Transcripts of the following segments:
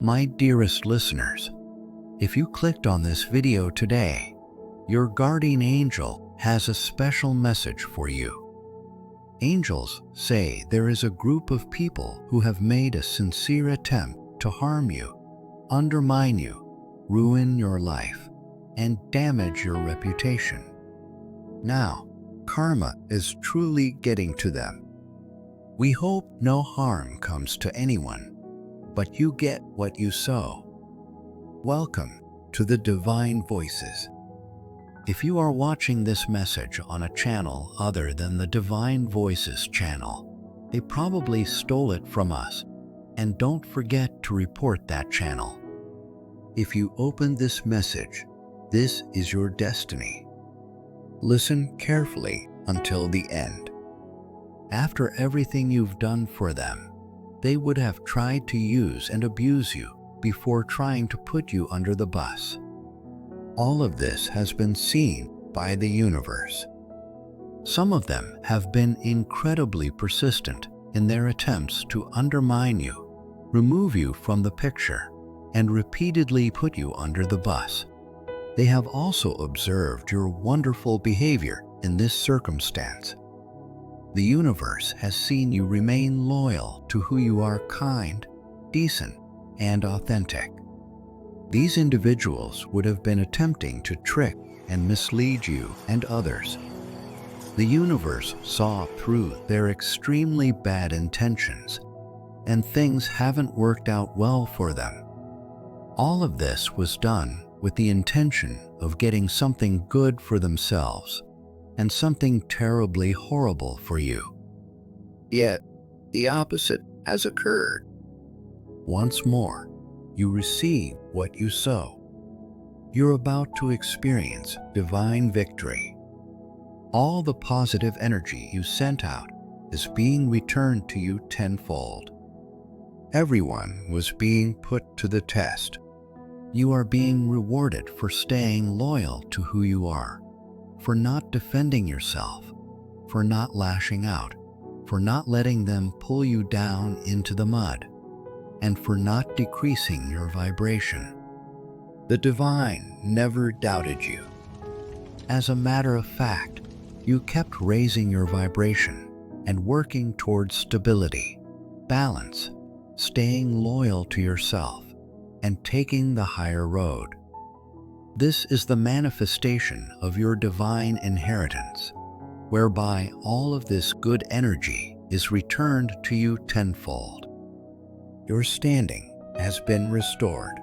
My dearest listeners, if you clicked on this video today, your guardian angel has a special message for you. Angels say there is a group of people who have made a sincere attempt to harm you, undermine you, ruin your life, and damage your reputation. Now, karma is truly getting to them. We hope no harm comes to anyone, but you get what you sow. Welcome to the Divine Voices. If you are watching this message on a channel other than the Divine Voices channel, they probably stole it from us, and don't forget to report that channel. If you open this message, this is your destiny. Listen carefully until the end. After everything you've done for them, they would have tried to use and abuse you before trying to put you under the bus. All of this has been seen by the universe. Some of them have been incredibly persistent in their attempts to undermine you, remove you from the picture, and repeatedly put you under the bus. They have also observed your wonderful behavior in this circumstance. The universe has seen you remain loyal to who you are, kind, decent, and authentic. These individuals would have been attempting to trick and mislead you and others. The universe saw through their extremely bad intentions, and things haven't worked out well for them. All of this was done with the intention of getting something good for themselves and something terribly horrible for you. Yet, the opposite has occurred. Once more, you receive what you sow. You're about to experience divine victory. All the positive energy you sent out is being returned to you tenfold. Everyone was being put to the test. You are being rewarded for staying loyal to who you are, for not defending yourself, for not lashing out, for not letting them pull you down into the mud, and for not decreasing your vibration. The divine never doubted you. As a matter of fact, you kept raising your vibration and working towards stability, balance, staying loyal to yourself, and taking the higher road. This is the manifestation of your divine inheritance, whereby all of this good energy is returned to you tenfold. Your standing has been restored.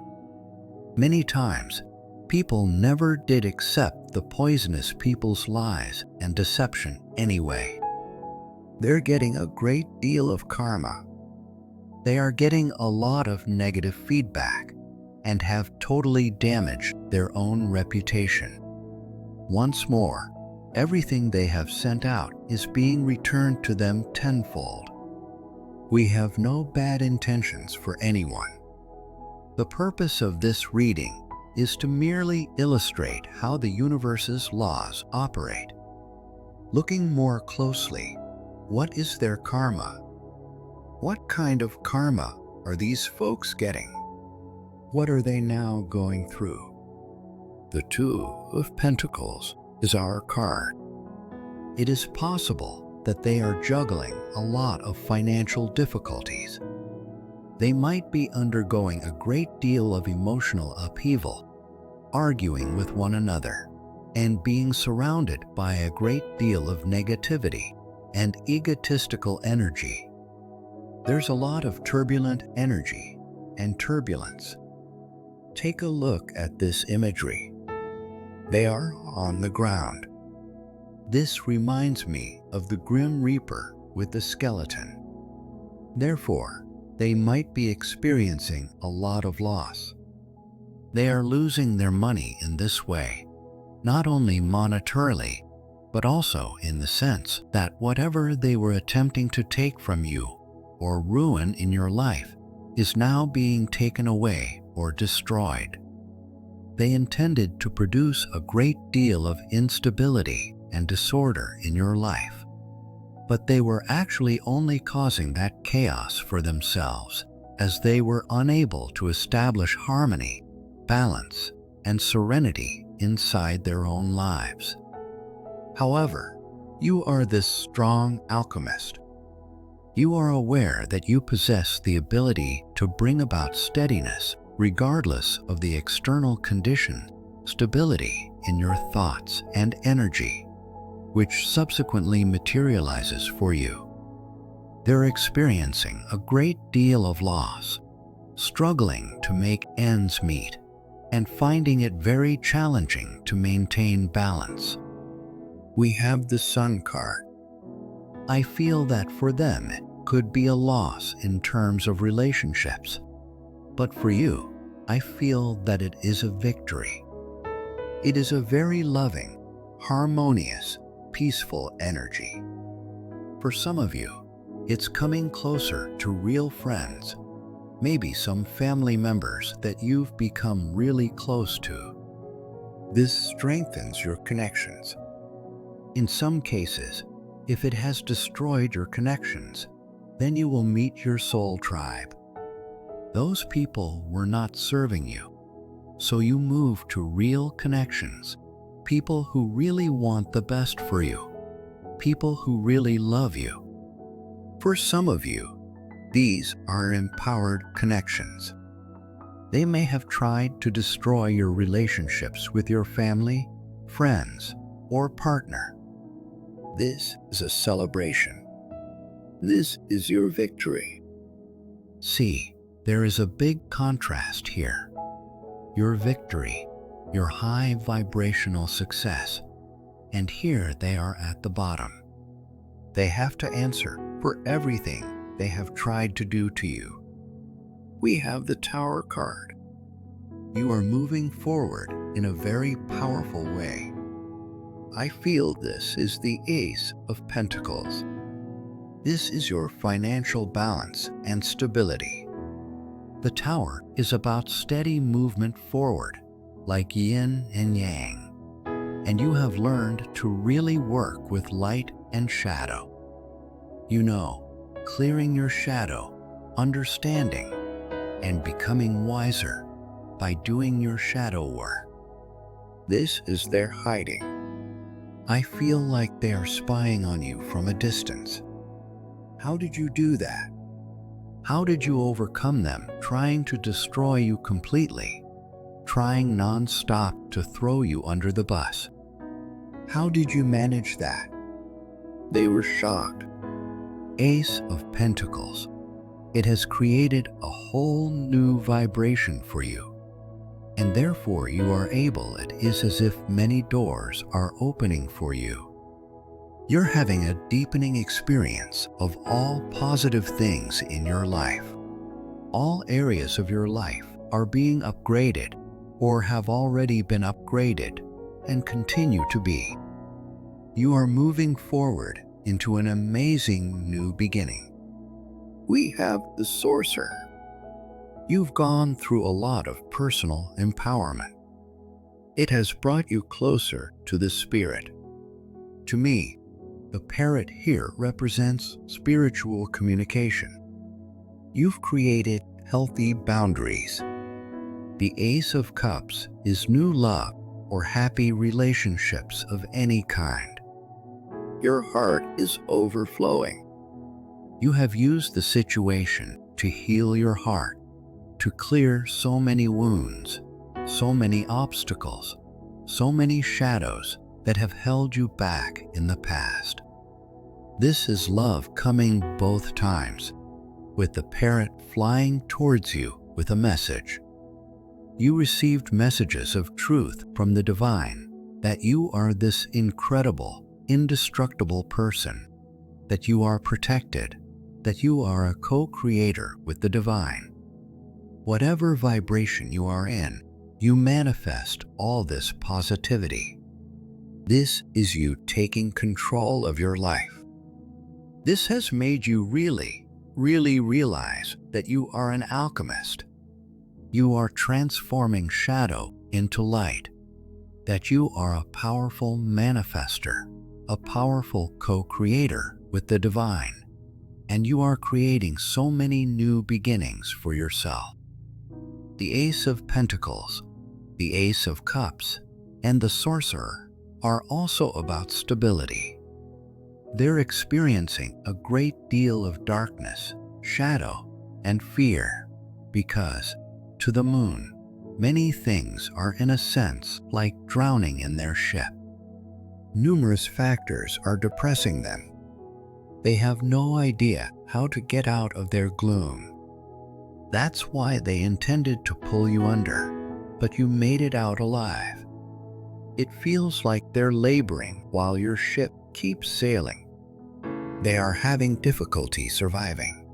Many times, people never did accept the poisonous people's lies and deception anyway. They're getting a great deal of karma. They are getting a lot of negative feedback and have totally damaged their own reputation. Once more, everything they have sent out is being returned to them tenfold. We have no bad intentions for anyone. The purpose of this reading is to merely illustrate how the universe's laws operate. Looking more closely, what is their karma? What kind of karma are these folks getting? What are they now going through? The Two of Pentacles is our card. It is possible that they are juggling a lot of financial difficulties. They might be undergoing a great deal of emotional upheaval, arguing with one another, and being surrounded by a great deal of negativity and egotistical energy. There's a lot of turbulent energy and turbulence. Take a look at this imagery. They are on the ground. This reminds me of the Grim Reaper with the skeleton. Therefore, they might be experiencing a lot of loss. They are losing their money in this way, not only monetarily, but also in the sense that whatever they were attempting to take from you or ruin in your life is now being taken away or destroyed. They intended to produce a great deal of instability and disorder in your life, but they were actually only causing that chaos for themselves as they were unable to establish harmony, balance, and serenity inside their own lives. However, you are this strong alchemist. You are aware that you possess the ability to bring about steadiness regardless of the external condition, stability in your thoughts and energy, which subsequently materializes for you. They're experiencing a great deal of loss, struggling to make ends meet, and finding it very challenging to maintain balance. We have the Sun card. I feel that for them it could be a loss in terms of relationships, but for you, I feel that it is a victory. It is a very loving, harmonious, peaceful energy. For some of you, it's coming closer to real friends, maybe some family members that you've become really close to. This strengthens your connections. In some cases, if it has destroyed your connections, then you will meet your soul tribe. Those people were not serving you, so you move to real connections, people who really want the best for you, people who really love you. For some of you, these are empowered connections. They may have tried to destroy your relationships with your family, friends, or partner. This is a celebration. This is your victory. See, there is a big contrast here. Your victory, your high vibrational success, and here they are at the bottom. They have to answer for everything they have tried to do to you. We have the Tower card. You are moving forward in a very powerful way. I feel this is the Ace of Pentacles. This is your financial balance and stability. The Tower is about steady movement forward, like yin and yang, and you have learned to really work with light and shadow. You know, clearing your shadow, understanding, and becoming wiser by doing your shadow work. This is their hiding. I feel like they are spying on you from a distance. How did you do that? How did you overcome them trying to destroy you completely, trying non-stop to throw you under the bus? How did you manage that? They were shocked. Ace of Pentacles. It has created a whole new vibration for you, and therefore you are able, it is as if many doors are opening for you. You're having a deepening experience of all positive things in your life. All areas of your life are being upgraded or have already been upgraded and continue to be. You are moving forward into an amazing new beginning. We have the Sorcerer. You've gone through a lot of personal empowerment. It has brought you closer to the Spirit. To me, the parrot here represents spiritual communication. You've created healthy boundaries. The Ace of Cups is new love or happy relationships of any kind. Your heart is overflowing. You have used the situation to heal your heart, to clear so many wounds, so many obstacles, so many shadows that have held you back in the past. This is love coming both times, with the parrot flying towards you with a message. You received messages of truth from the divine, that you are this incredible, indestructible person, that you are protected, that you are a co-creator with the divine. Whatever vibration you are in, you manifest all this positivity. This is you taking control of your life. This has made you really realize that you are an alchemist. You are transforming shadow into light, that you are a powerful manifester, a powerful co-creator with the divine. and you are creating so many new beginnings for yourself. The Ace of Pentacles, the Ace of Cups, and the Sorcerer are also about stability. They're experiencing a great deal of darkness, shadow, and fear because, to the Moon, many things are in a sense like drowning in their ship. Numerous factors are depressing them. They have no idea how to get out of their gloom. That's why they intended to pull you under, but you made it out alive. It feels like they're laboring while your ship keeps sailing. They are having difficulty surviving.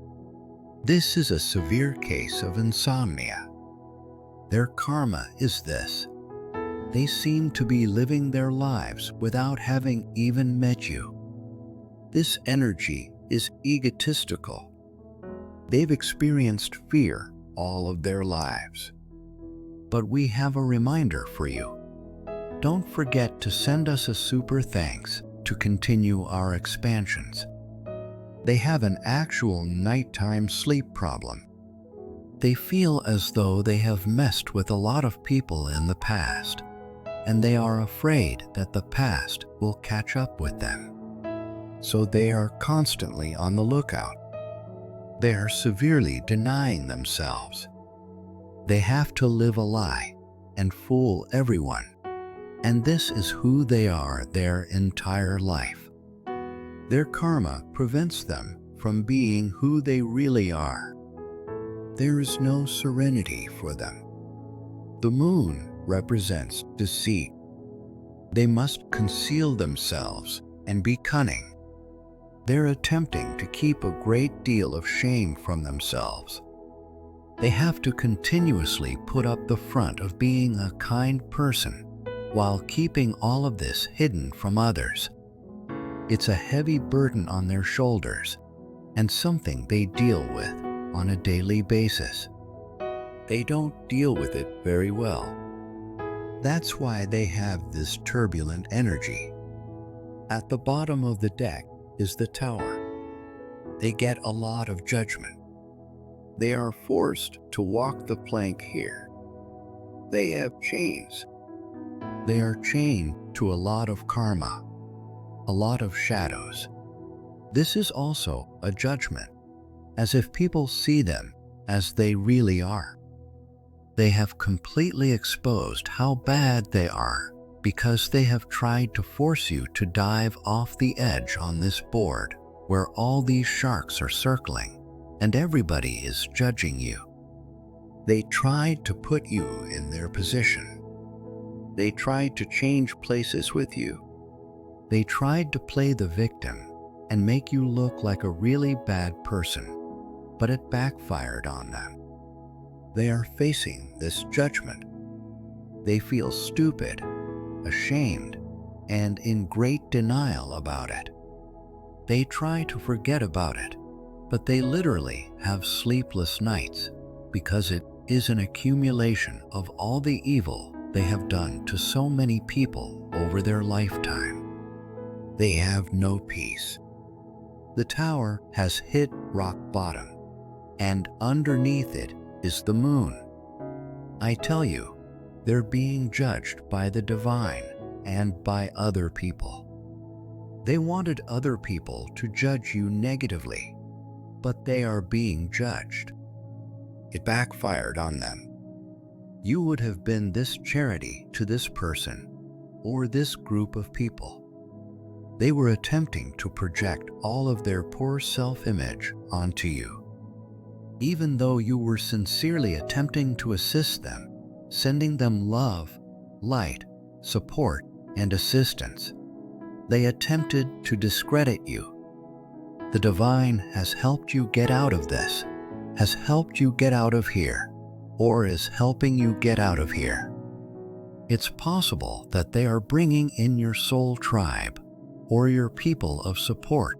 This is a severe case of insomnia. Their karma is this. They seem to be living their lives without having even met you. This energy is egotistical. They've experienced fear all of their lives. But we have a reminder for you. Don't forget to send us a super thanks to continue our expansions. They have an actual nighttime sleep problem. They feel as though they have messed with a lot of people in the past, and they are afraid that the past will catch up with them. So they are constantly on the lookout. They are severely denying themselves. They have to live a lie and fool everyone, and this is who they are their entire life. Their karma prevents them from being who they really are. There is no serenity for them. The Moon represents deceit. They must conceal themselves and be cunning. They're attempting to keep a great deal of shame from themselves. They have to continuously put up the front of being a kind person while keeping all of this hidden from others. It's a heavy burden on their shoulders and something they deal with on a daily basis. They don't deal with it very well. That's why they have this turbulent energy. At the bottom of the deck is the Tower. They get a lot of judgment. They are forced to walk the plank here. They have chains. They are chained to a lot of karma, a lot of shadows. This is also a judgment, as if people see them as they really are. They have completely exposed how bad they are because they have tried to force you to dive off the edge on this board where all these sharks are circling and everybody is judging you. They tried to put you in their position. They tried to change places with you. They tried to play the victim and make you look like a really bad person, but it backfired on them. They are facing this judgment. They feel stupid, ashamed, and in great denial about it. They try to forget about it, but they literally have sleepless nights because it is an accumulation of all the evil they have done to so many people over their lifetime. They have no peace. The Tower has hit rock bottom, and underneath it is the Moon. I tell you, they're being judged by the divine and by other people. They wanted other people to judge you negatively, but they are being judged. It backfired on them. You would have been this charity to this person or this group of people. They were attempting to project all of their poor self-image onto you. Even though you were sincerely attempting to assist them, sending them love, light, support, and assistance, they attempted to discredit you. The divine has helped you get out of this, has helped you get out of here, or is helping you get out of here. It's possible that they are bringing in your soul tribe or your people of support,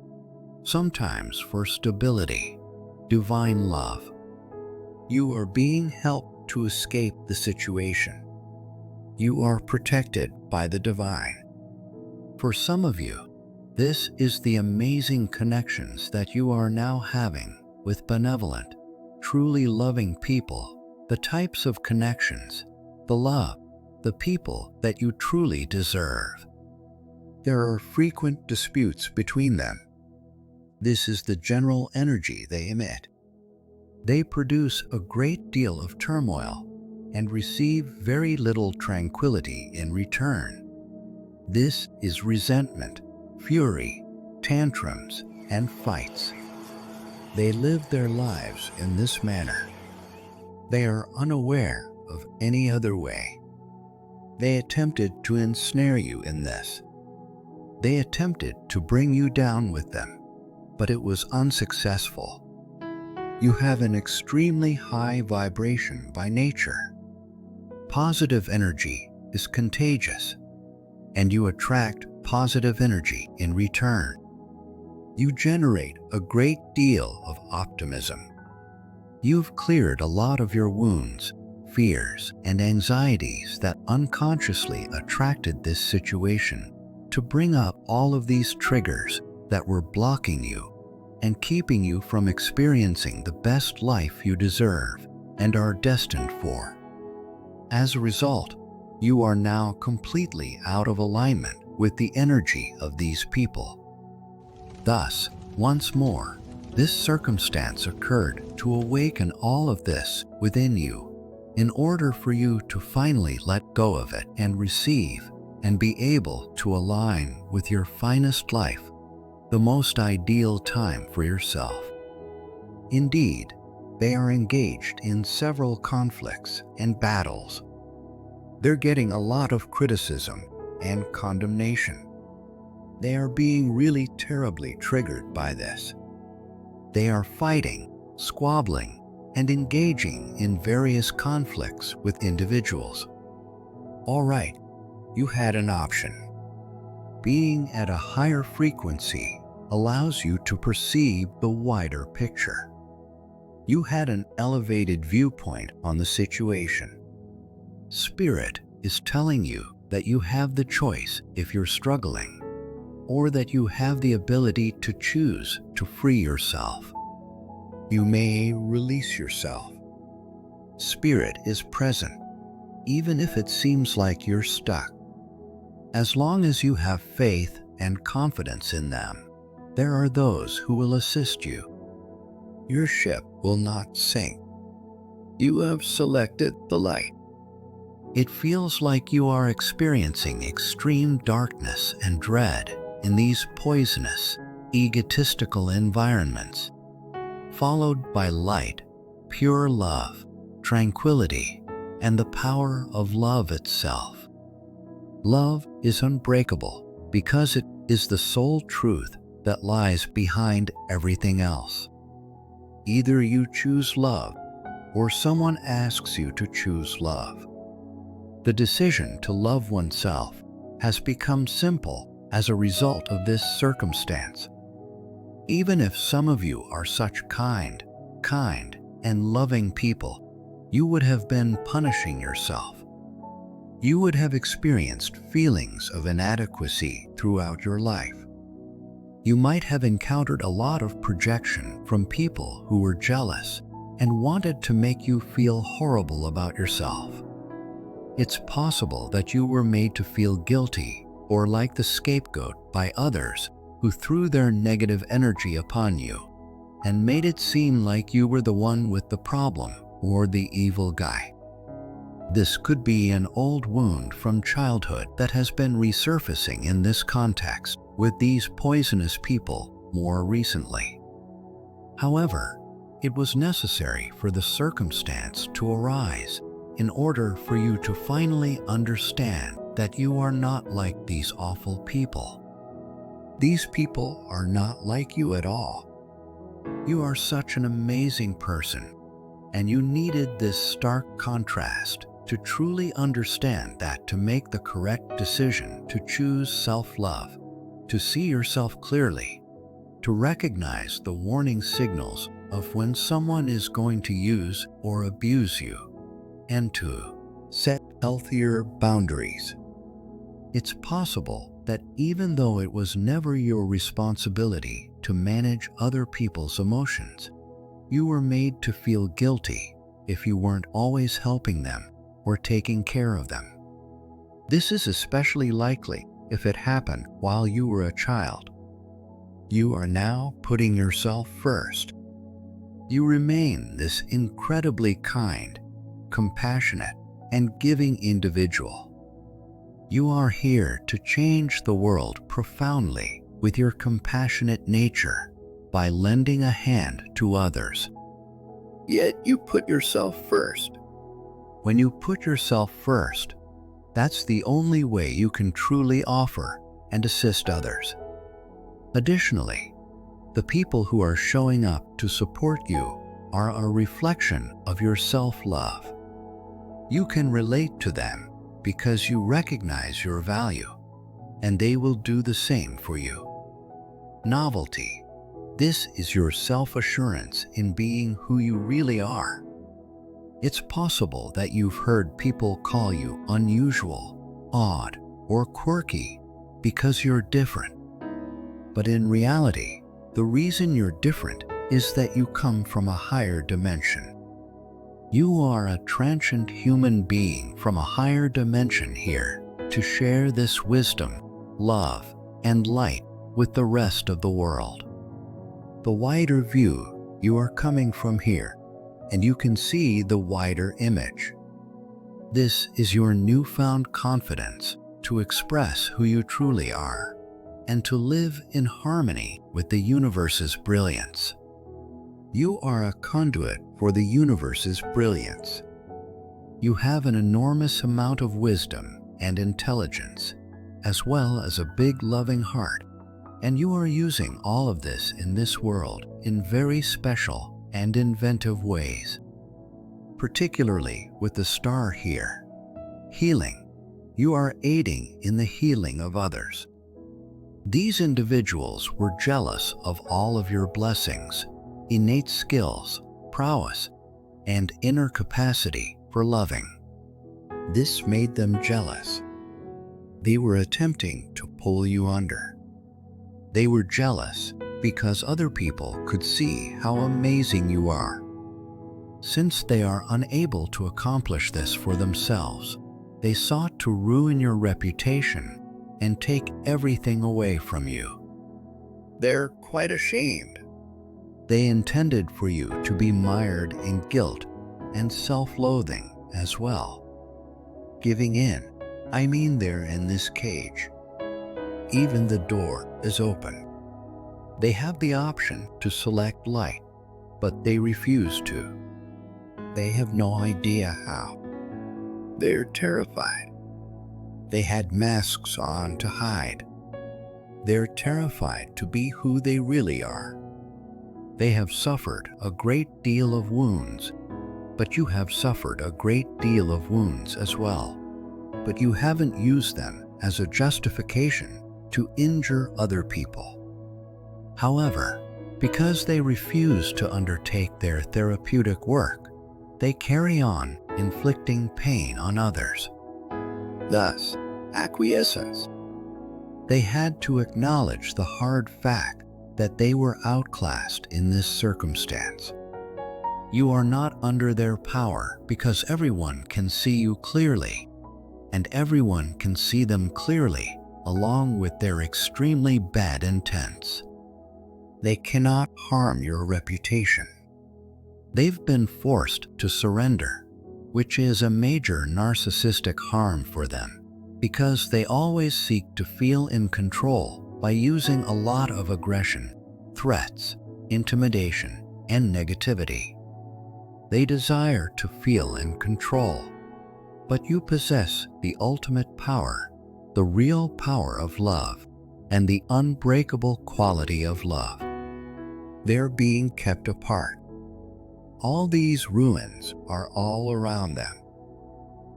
sometimes for stability, divine love. You are being helped to escape the situation. You are protected by the divine. For some of you, This is the amazing connections that you are now having with benevolent, truly loving people, the types of connections, the love, the people that you truly deserve. There are frequent disputes between them. This is the general energy they emit. They produce a great deal of turmoil and receive very little tranquility in return. This is resentment, fury, tantrums, and fights. They live their lives in this manner. They are unaware of any other way. They attempted to ensnare you in this. They attempted to bring you down with them, but it was unsuccessful. You have an extremely high vibration by nature. Positive energy is contagious, and you attract positive energy in return. You generate a great deal of optimism. You've cleared a lot of your wounds, fears, and anxieties that unconsciously attracted this situation to bring up all of these triggers that were blocking you and keeping you from experiencing the best life you deserve and are destined for. As a result, you are now completely out of alignment with the energy of these people. Thus, once more, this circumstance occurred to awaken all of this within you in order for you to finally let go of it and receive and be able to align with your finest life, the most ideal time for yourself. Indeed, they are engaged in several conflicts and battles. They're getting a lot of criticism and condemnation. They are being really terribly triggered by this. They are fighting, squabbling, and engaging in various conflicts with individuals. All right, you had an option. Being at a higher frequency allows you to perceive the wider picture. You had an elevated viewpoint on the situation. Spirit is telling you that you have the choice if you're struggling, or that you have the ability to choose to free yourself. You may release yourself. Spirit is present, even if it seems like you're stuck. As long as you have faith and confidence in them, there are those who will assist you. Your ship will not sink. You have selected the light. It feels like you are experiencing extreme darkness and dread in these poisonous, egotistical environments, followed by light, pure love, tranquility, and the power of love itself. Love is unbreakable because it is the sole truth that lies behind everything else. Either you choose love, or someone asks you to choose love. The decision to love oneself has become simple as a result of this circumstance. Even if some of you are such kind, and loving people, you would have been punishing yourself. You would have experienced feelings of inadequacy throughout your life. You might have encountered a lot of projection from people who were jealous and wanted to make you feel horrible about yourself. It's possible that you were made to feel guilty or like the scapegoat by others who threw their negative energy upon you and made it seem like you were the one with the problem or the evil guy. This could be an old wound from childhood that has been resurfacing in this context with these poisonous people more recently. However, it was necessary for the circumstance to arise in order for you to finally understand that you are not like these awful people. These people are not like you at all. You are such an amazing person, and you needed this stark contrast to truly understand that to make the correct decision to choose self-love, to see yourself clearly, to recognize the warning signals of when someone is going to use or abuse you, and to set healthier boundaries. It's possible that even though it was never your responsibility to manage other people's emotions, you were made to feel guilty if you weren't always helping them or taking care of them. This is especially likely if it happened while you were a child. You are now putting yourself first. You remain this incredibly kind, compassionate, and giving individual. You are here to change the world profoundly with your compassionate nature by lending a hand to others. Yet you put yourself first. When you put yourself first, that's the only way you can truly offer and assist others. Additionally, the people who are showing up to support you are a reflection of your self-love. You can relate to them because you recognize your value, and they will do the same for you. Novelty. This is your self-assurance in being who you really are. It's possible that you've heard people call you unusual, odd, or quirky because you're different. But in reality, the reason you're different is that you come from a higher dimension. You are a transient human being from a higher dimension here to share this wisdom, love, and light with the rest of the world. The wider view, you are coming from here, and you can see the wider image. This is your newfound confidence to express who you truly are and to live in harmony with the universe's brilliance. You are a conduit for the universe's brilliance. You have an enormous amount of wisdom and intelligence, as well as a big loving heart, and you are using all of this in this world in very special and inventive ways. Particularly with the star here, healing. You are aiding in the healing of others. These individuals were jealous of all of your blessings, innate skills, prowess, and inner capacity for loving. This made them jealous. They were attempting to pull you under. They were jealous because other people could see how amazing you are. Since they are unable to accomplish this for themselves, they sought to ruin your reputation and take everything away from you. They're quite ashamed. They intended for you to be mired in guilt and self-loathing as well. Giving in, I mean they're in this cage. Even the door is open. They have the option to select light, but they refuse to. They have no idea how. They're terrified. They had masks on to hide. They're terrified to be who they really are. They have suffered a great deal of wounds, but you have suffered a great deal of wounds as well. But you haven't used them as a justification to injure other people. However, because they refuse to undertake their therapeutic work, they carry on inflicting pain on others. Thus, acquiescence. They had to acknowledge the hard fact that they were outclassed in this circumstance. You are not under their power because everyone can see you clearly, and everyone can see them clearly along with their extremely bad intents. They cannot harm your reputation. They've been forced to surrender, which is a major narcissistic harm for them, because they always seek to feel in control by using a lot of aggression, threats, intimidation, and negativity. They desire to feel in control, but you possess the ultimate power, the real power of love, and the unbreakable quality of love. They're being kept apart. All these ruins are all around them.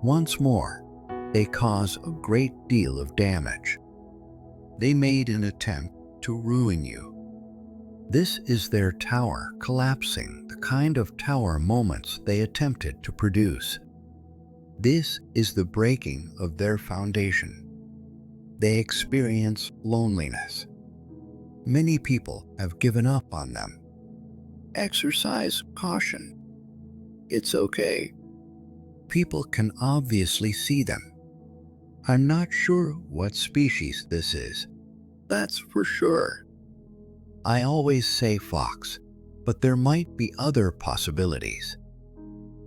Once more, they cause a great deal of damage. They made an attempt to ruin you. This is their tower collapsing, the kind of tower moments they attempted to produce. This is the breaking of their foundation. they experience loneliness. Many people have given up on them. Exercise caution. It's okay. People can obviously see them. I'm not sure what species this is. That's for sure. I always say fox, but there might be other possibilities.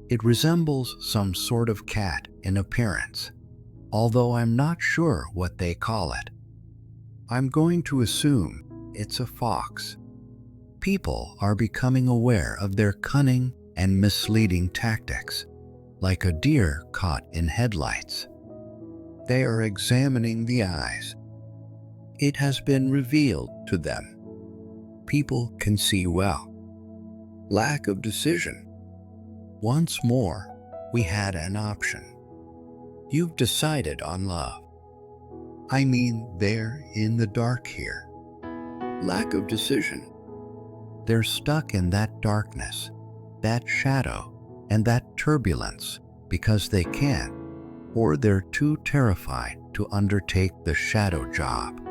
It resembles some sort of cat in appearance, although I'm not sure what they call it. I'm going to assume it's a fox. People are becoming aware of their cunning and misleading tactics, like a deer caught in headlights. They are examining the eyes. It has been revealed to them. People can see well. Lack of decision. Once more, we had an option. You've decided on love. I mean, they're in the dark here. Lack of decision. They're stuck in that darkness, that shadow, and that turbulence because they can't, or they're too terrified to undertake the shadow job.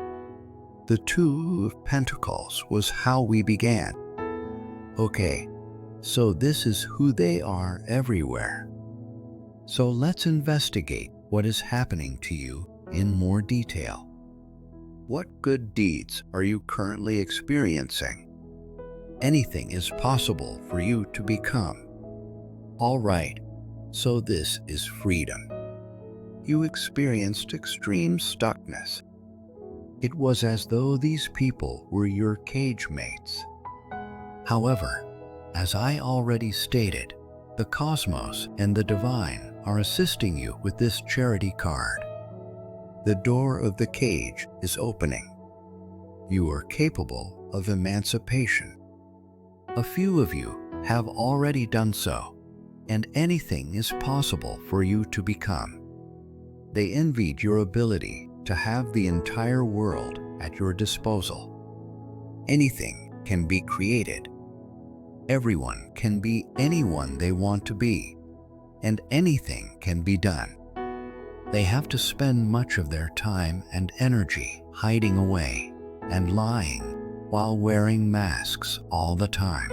The Two of Pentacles was how we began. Okay, so this is who they are everywhere. So let's investigate what is happening to you in more detail. What good deeds are you currently experiencing? Anything is possible for you to become. All right, so this is freedom. You experienced extreme stuckness. It was as though these people were your cage mates. However, as I already stated, the cosmos and the divine are assisting you with this charity card. The door of the cage is opening. You are capable of emancipation. A few of you have already done so, and anything is possible for you to become. They envied your ability to have the entire world at your disposal. Anything can be created. Everyone can be anyone they want to be, and anything can be done. They have to spend much of their time and energy hiding away and lying while wearing masks all the time.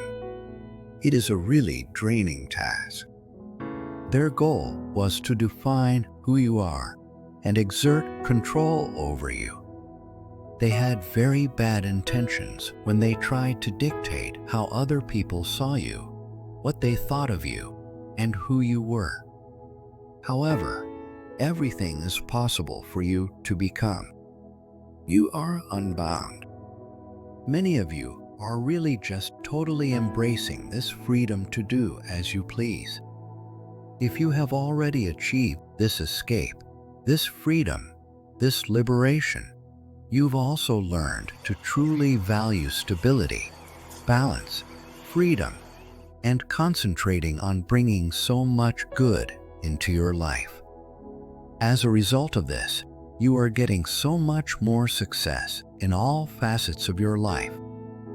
It is a really draining task. Their goal was to define who you are and exert control over you. They had very bad intentions when they tried to dictate how other people saw you, what they thought of you, and who you were. However, everything is possible for you to become. You are unbound. Many of you are really just totally embracing this freedom to do as you please. If you have already achieved this escape, this freedom, this liberation, you've also learned to truly value stability, balance, freedom, and concentrating on bringing so much good into your life. As a result of this, you are getting so much more success in all facets of your life,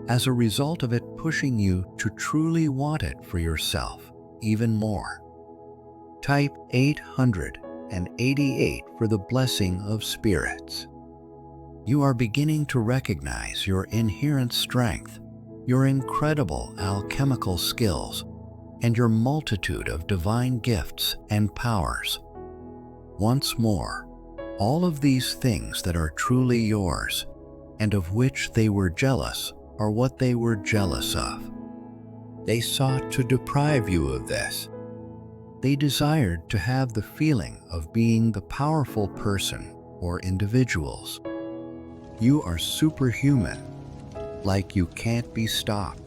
as a result of it pushing you to truly want it for yourself even more. Type 888 for the blessing of spirits. You are beginning to recognize your inherent strength, your incredible alchemical skills, and your multitude of divine gifts and powers. Once more, all of these things that are truly yours, and of which they were jealous, are what they were jealous of. They sought to deprive you of this. They desired to have the feeling of being the powerful person or individuals. You are superhuman, like you can't be stopped.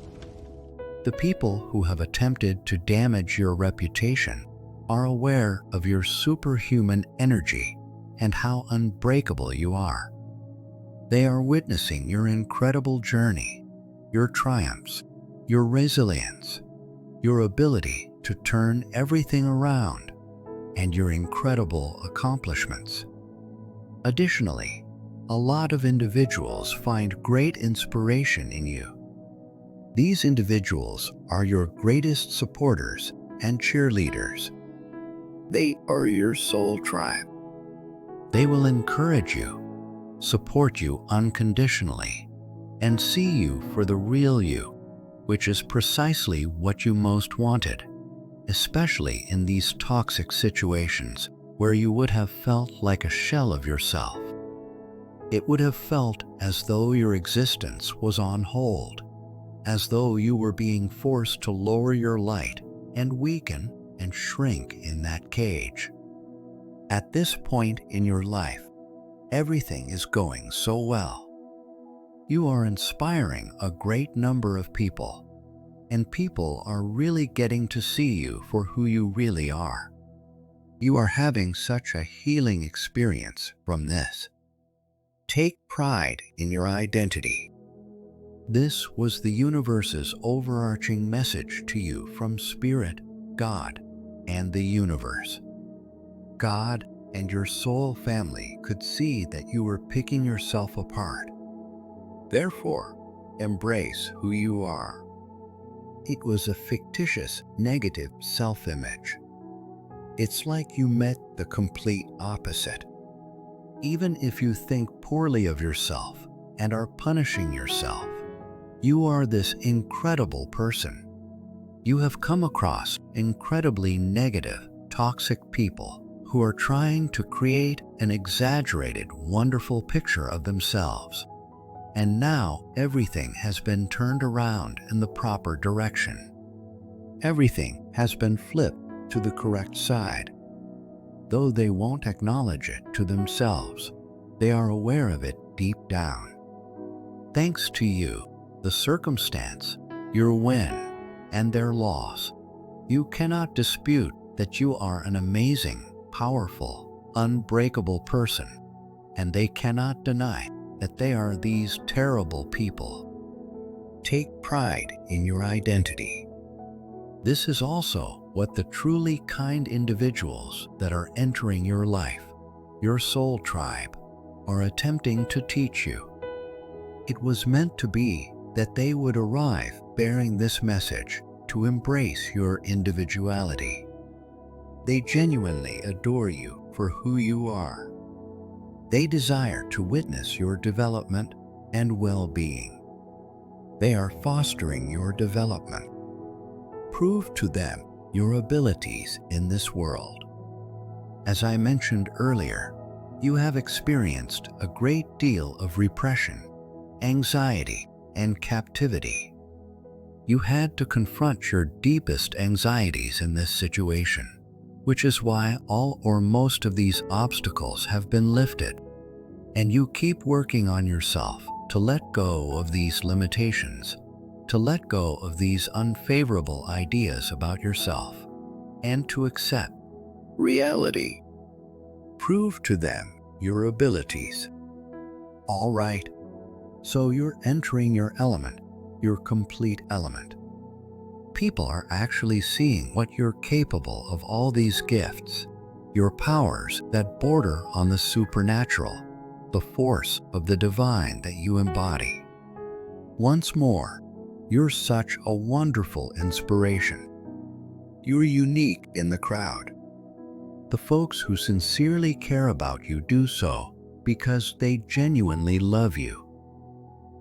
The people who have attempted to damage your reputation are aware of your superhuman energy and how unbreakable you are. They are witnessing your incredible journey, your triumphs, your resilience, your ability to turn everything around, and your incredible accomplishments. Additionally, a lot of individuals find great inspiration in you. These individuals are your greatest supporters and cheerleaders. They are your soul tribe. They will encourage you, support you unconditionally, and see you for the real you, which is precisely what you most wanted, especially in these toxic situations where you would have felt like a shell of yourself. It would have felt as though your existence was on hold, as though you were being forced to lower your light and weaken and shrink in that cage. At this point in your life, everything is going so well. You are inspiring a great number of people, and people are really getting to see you for who you really are. You are having such a healing experience from this. Take pride in your identity. This was the universe's overarching message to you from Spirit, God, and the universe. God and your soul family could see that you were picking yourself apart. Therefore, embrace who you are. It was a fictitious, negative self-image. It's like you met the complete opposite. Even if you think poorly of yourself and are punishing yourself, you are this incredible person. You have come across incredibly negative, toxic people who are trying to create an exaggerated, wonderful picture of themselves. And now everything has been turned around in the proper direction. Everything has been flipped to the correct side. Though they won't acknowledge it to themselves, they are aware of it deep down. Thanks to you, the circumstance, your win, and their loss, you cannot dispute that you are an amazing, powerful, unbreakable person, and they cannot deny that they are these terrible people. Take pride in your identity. This is also what the truly kind individuals that are entering your life, your soul tribe, are attempting to teach you. It was meant to be that they would arrive bearing this message to embrace your individuality. They genuinely adore you for who you are. They desire to witness your development and well-being. They are fostering your development. Prove to them your abilities in this world. As I mentioned earlier, you have experienced a great deal of repression, anxiety, and captivity. You had to confront your deepest anxieties in this situation, which is why all or most of these obstacles have been lifted. And you keep working on yourself to let go of these limitations, to let go of these unfavorable ideas about yourself, and to accept reality. Prove to them your abilities. All right, so you're entering your element, your complete element. People are actually seeing what you're capable of, all these gifts, your powers that border on the supernatural, the force of the divine that you embody. Once more, you're such a wonderful inspiration. You're unique in the crowd. The folks who sincerely care about you do so because they genuinely love you.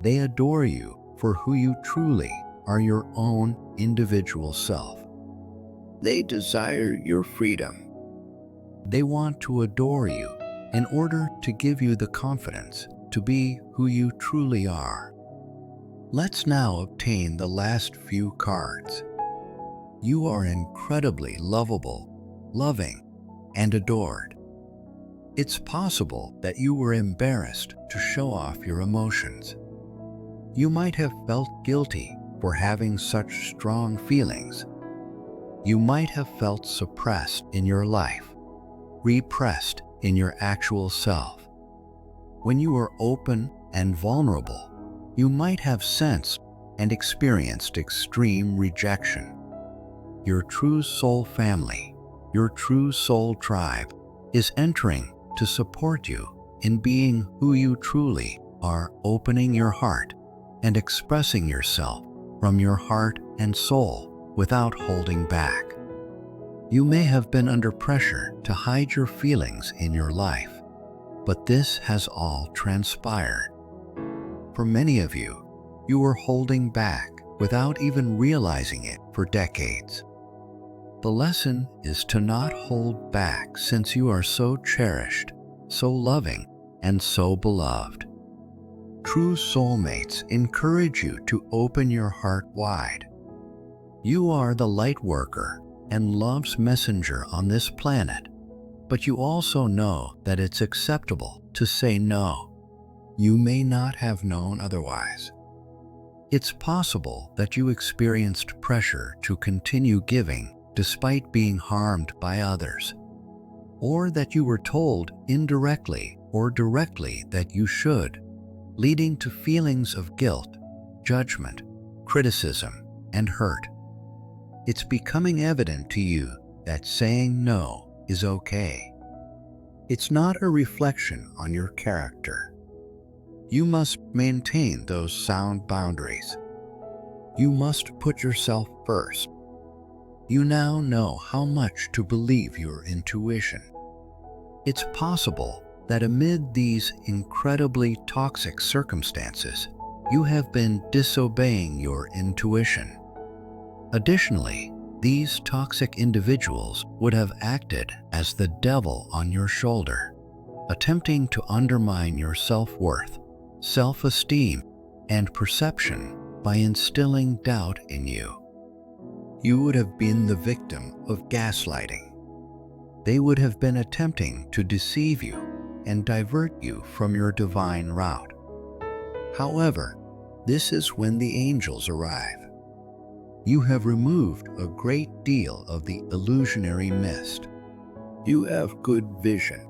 They adore you for who you truly are, your own individual self. They desire your freedom. They want to adore you in order to give you the confidence to be who you truly are. Let's now obtain the last few cards. You are incredibly lovable, loving, and adored. It's possible that you were embarrassed to show off your emotions. You might have felt guilty for having such strong feelings. You might have felt suppressed in your life, repressed in your actual self. When you were open and vulnerable, you might have sensed and experienced extreme rejection. Your true soul family, your true soul tribe, is entering to support you in being who you truly are, opening your heart and expressing yourself from your heart and soul without holding back. You may have been under pressure to hide your feelings in your life. but this has all transpired. For many of you, you were holding back without even realizing it for decades. The lesson is to not hold back since you are so cherished, so loving, and so beloved. True soulmates encourage you to open your heart wide. You are the light worker and love's messenger on this planet, but you also know that it's acceptable to say no. You may not have known otherwise. It's possible that you experienced pressure to continue giving despite being harmed by others, or that you were told indirectly or directly that you should, leading to feelings of guilt, judgment, criticism, and hurt. It's becoming evident to you that saying no is okay. It's not a reflection on your character. You must maintain those sound boundaries. You must put yourself first. You now know how much to believe your intuition. It's possible that amid these incredibly toxic circumstances, you have been disobeying your intuition. Additionally, these toxic individuals would have acted as the devil on your shoulder, attempting to undermine your self-worth, self-esteem, and perception by instilling doubt in you. You would have been the victim of gaslighting. They would have been attempting to deceive you and divert you from your divine route. However, this is when the angels arrive. You have removed a great deal of the illusionary mist. You have good vision.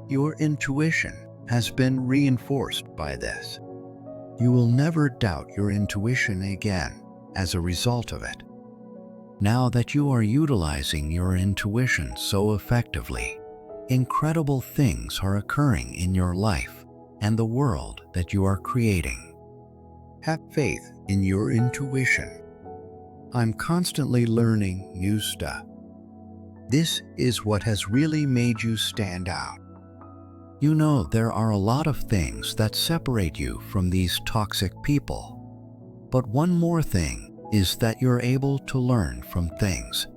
Your intuition has been reinforced by this. You will never doubt your intuition again as a result of it. Now that you are utilizing your intuition so effectively, incredible things are occurring in your life and the world that you are creating. Have faith in your intuition. I'm constantly learning new stuff. This is what has really made you stand out. You know there are a lot of things that separate you from these toxic people. But one more thing is that you're able to learn from things.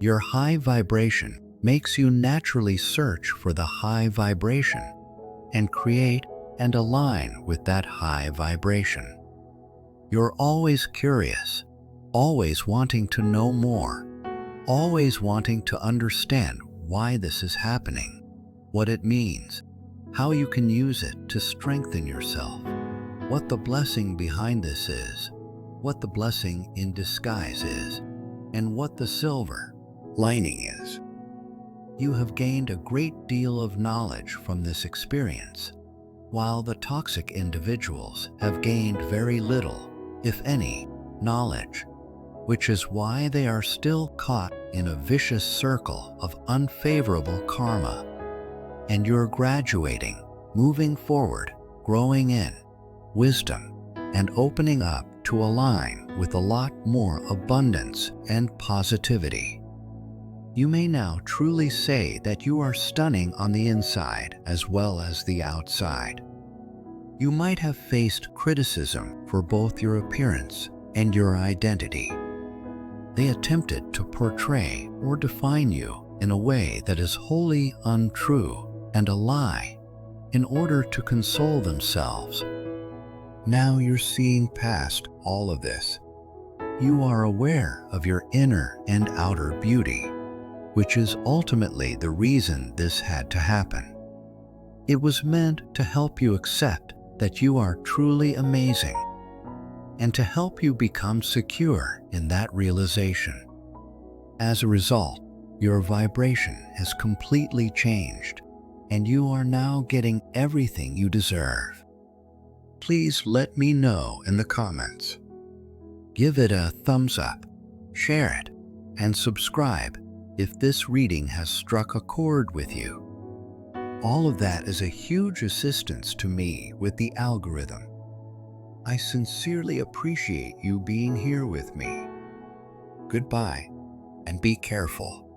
Your high vibration makes you naturally search for the high vibration and create and align with that high vibration. You're always curious, always wanting to know more, always wanting to understand why this is happening, what it means, how you can use it to strengthen yourself, what the blessing behind this is, what the blessing in disguise is, and what the silver lining is. You have gained a great deal of knowledge from this experience, while the toxic individuals have gained very little, if any, knowledge, which is why they are still caught in a vicious circle of unfavorable karma. And you're graduating, moving forward, growing in wisdom, and opening up to align with a lot more abundance and positivity. You may now truly say that you are stunning on the inside as well as the outside. You might have faced criticism for both your appearance and your identity. They attempted to portray or define you in a way that is wholly untrue and a lie in order to console themselves. Now you're seeing past all of this. You are aware of your inner and outer beauty, which is ultimately the reason this had to happen. It was meant to help you accept that you are truly amazing and to help you become secure in that realization. As a result, your vibration has completely changed, and you are now getting everything you deserve. Please let me know in the comments. Give it a thumbs up, share it, and subscribe if this reading has struck a chord with you. All of that is a huge assistance to me with the algorithm. I sincerely appreciate you being here with me. Goodbye, and be careful.